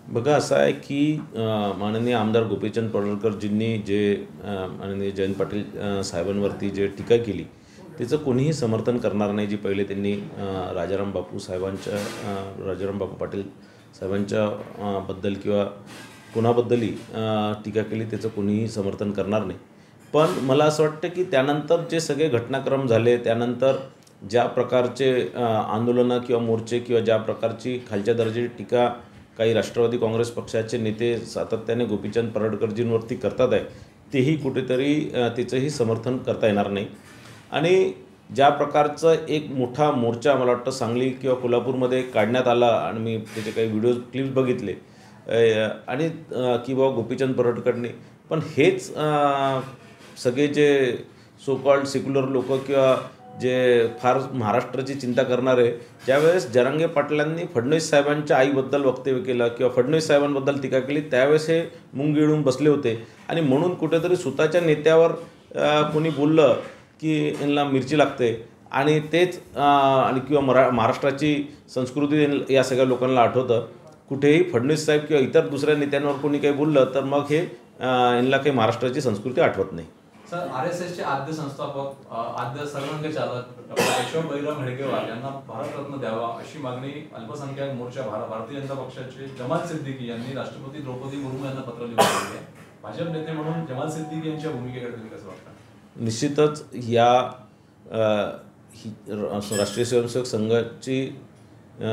बघा असं आहे की माननीय आमदार गोपीचंद पडळकरजींनी जे माननीय जयंत पाटील साहेबांवरती जे टीका केली त्याचं कोणीही समर्थन करणार नाही। जी पहिले त्यांनी राजाराम बापू पाटील साहेबांच्या बद्दल किंवा कोणाबद्दलही टीका केली त्याचं कोणीही समर्थन करणार नाही। पण मला असं वाटतं की त्यानंतर जे सगळे घटनाक्रम झाले, त्यानंतर ज्या प्रकारचे आंदोलनं किंवा मोर्चे किंवा ज्या प्रकारची खालच्या दर्जाची टीका काही राष्ट्रवादी काँग्रेस पक्षाचे नेते सातत्याने गोपीचंद पडळकरजींवरती करतात आहे, तेही कुठेतरी त्याचंही समर्थन करता येणार नाही। आणि ज्या प्रकारचं एक मोठा मोर्चा मला वाटतं सांगली किंवा कोल्हापूरमध्ये काढण्यात आला आणि मी त्याचे काही व्हिडिओ क्लिप्स बघितले आणि की बाबा गोपीचंद पडळकरनी पण हेच सगळे जे सो कॉल्ड सेक्युलर लोक किंवा जे फार महाराष्ट्राची चिंता करणारे, ज्यावेळेस जरांगे पाटलांनी फडणवीस साहेबांच्या आईबद्दल वक्तव्य केलं किंवा फडणवीस साहेबांबद्दल टीका केली, त्यावेळेस हे मुंग गिळून बसले होते। आणि म्हणून कुठेतरी स्वतःच्या नेत्यावर कोणी बोललं की यांना मिरची लागते आणि तेच आणि किंवा महाराष्ट्राची संस्कृती या सगळ्या लोकांना आठवतं। कुठेही फडणवीस साहेब किंवा इतर दुसऱ्या नेत्यांवर कोणी काही बोललं तर मग हे यांना काही महाराष्ट्राची संस्कृती आठवत नाही। सर, आरएसएसचे आद्य संस्थापक आद्य सर्वांग चालक केशव बहिराम हेडगेवार यांना भारतरत्न द्यावा अशी मागणी अल्पसंख्याक मोर्चा भारतीय जनता पक्षाचे जमाल सिद्दीकी यांनी राष्ट्रपती द्रौपदी मुर्मू यांना पत्र लिहून दिले आहे। भाजप नेते म्हणून जमाल सिद्दीकी यांच्या भूमिकेकडे तुम्ही कसं वाटतं? निश्चितच या राष्ट्रीय स्वयंसेवक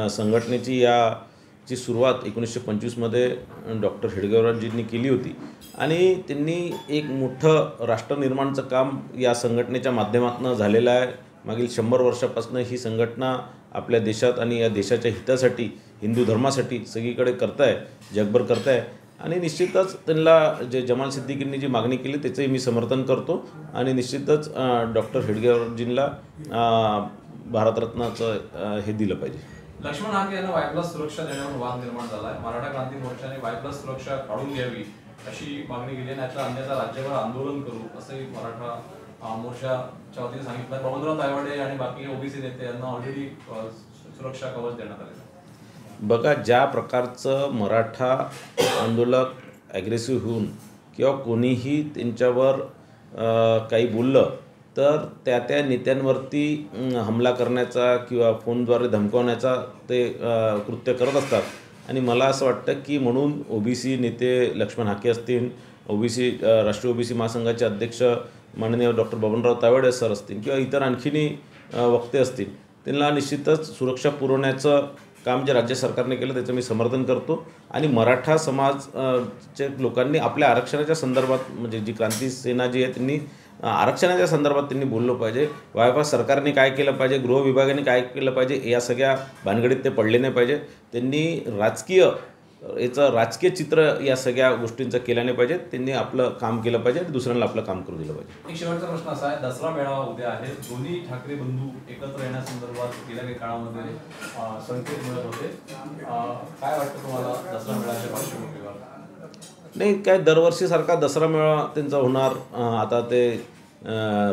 संघटनेची याची सुरुवात 1925 मध्ये डॉक्टर हेडगेवारांजींनी केली होती आणि त्यांनी एक मोठं राष्ट्रनिर्माणचं काम या संघटनेच्या माध्यमातून झालेलं आहे। मागील 100 वर्षापासून ही संघटना आपल्या देशात आणि या देशाच्या हितासाठी, हिंदू धर्मासाठी सगळीकडे करताय, जगभर करताय। आणि निश्चितच त्यांना जे जमाल सिद्दीकींनी जी मागणी केली त्याचंही मी समर्थन करतो आणि निश्चितच डॉक्टर हेडगेवारजींना भारतरत्नाचं हे दिलं पाहिजे। लक्ष्मण हाके यांना वाय+ सुरक्षा देण्यावर वाद निर्माण झाला आहे। मराठा क्रांती मोर्चाने वाय+ सुरक्षा काढून घ्यावी अशी मागणी केली आहे, याचा अन्यथा राज्यभर आंदोलन करू असंही मराठा मोर्चाच्या वतीने सांगितलं। बबनराव तायवाडे आणि बाकी ओबीसी नेते यांना ऑलरेडी सुरक्षा कवच देण्यात आलेलं आहे। बघा, ज्या प्रकारचं मराठा आंदोलक ॲग्रेसिव्ह होऊन किंवा कोणीही त्यांच्यावर काही बोललं तर त्या नेत्यांवरती हमला करण्याचा किंवा फोनद्वारे धमकावण्याचा ते कृत्य करत असतात। आणि मला असं वाटतं की म्हणून ओबीसी नेते लक्ष्मण हाके असतील, राष्ट्रीय ओबीसी महासंघाचे अध्यक्ष माननीय डॉक्टर बबनराव तायवाडे सर असतील किंवा इतर आणखीनही वक्ते असतील, त्यांना निश्चितच सुरक्षा पुरवण्याचं काम जे राज्य सरकारने केलं त्याचं मी समर्थन करतो। आणि मराठा समाजच्या लोकांनी आपल्या आरक्षणाच्या संदर्भात म्हणजे जी क्रांती सेना जी आहे त्यांनी आरक्षणाच्या संदर्भात त्यांनी बोललं पाहिजे। वायफा सरकारने काय केलं पाहिजे, गृह विभागाने काय केलं पाहिजे, या सगळ्या भानगडीत ते पडले नाही पाहिजे। त्यांनी राजकीय चित्र या सगळ्या गोष्टींचं केलं नाही पाहिजे। त्यांनी आपलं काम केलं पाहिजे आणि दुसऱ्यांना आपलं काम करू दिलं पाहिजे। एक शेवटचा प्रश्न असा आहे, दसरा मेळावा उद्या आहे, दोन्ही ठाकरे बंधू एकत्र येण्यासंदर्भात गेल्या काही काळामध्ये संकेत मिळत होते, काय वाटतं तुम्हाला दसरा मेळाव्याच्या पार्श्वभूमीवर? नाही, काय दरवर्षीसारखा दसरा मेळावा त्यांचा होणार। आता ते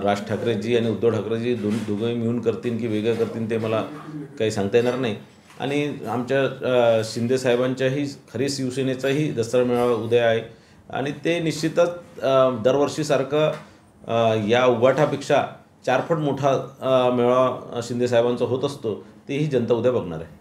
राज ठाकरेजी आणि उद्धव ठाकरेजी दोघंही मिळून करतील की वेगळं करतील ते मला काही सांगता येणार नाही। आणि आमच्या शिंदे साहेबांच्याही खरी शिवसेनेचाही दसरा मेळावा उद्या आहे आणि ते निश्चितच दरवर्षीसारखं या उभाठापेक्षा 4 पट मोठा मेळावा शिंदे साहेबांचा होत असतो, तेही जनता उद्या बघणार आहे।